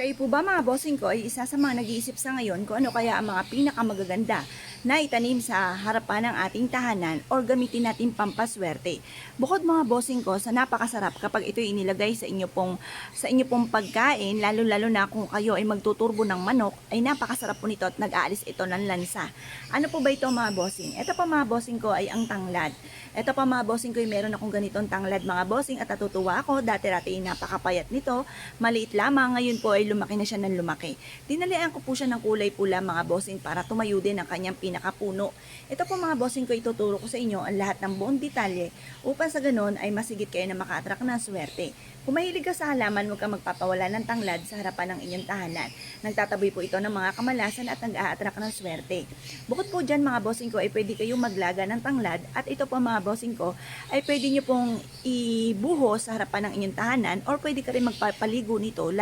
Kayo po ba mga bossing ko ay isa sa mga nag-iisip sa ngayon kung ano kaya ang mga pinakamagaganda na itanim sa harapan ng ating tahanan or gamitin natin pampaswerte. Bukod mga bossing ko sa napakasarap kapag ito inilagay sa inyo pong pagkain, lalo-lalo na kung kayo ay magtuturbo ng manok, ay napakasarap po nito at nag-aalis ito ng lansa. Ano po ba ito mga bossing? Ito pa mga bossing ko ay ang tanglad. Ito pa mga bossing ko ay meron akong ganitong tanglad mga bossing at natutuwa ako. Dati-dati napakapayat nito, maliit lamang, ngayon po ay lumaki na siya ng lumaki. Dinalian ko po siya ng kulay pula mga bossing para tumayo din ang kanyang pinakapuno. Ito po mga bossing ko, ituturo ko sa inyo ang lahat ng buong detalye upang sa ganun ay masigit kayo na maka-attract ng swerte. Kung mahilig ka sa halaman, huwag kang magpapawala ng tanglad sa harapan ng inyong tahanan. Nagtataboy po ito ng mga kamalasan at nag-a-attract ng swerte. Bukod po dyan mga bossing ko ay pwede kayong maglaga ng tanglad at ito po mga bossing ko ay pwede nyo pong ibuhos sa harapan ng inyong tahanan or pwede ka rin magpapaligo nito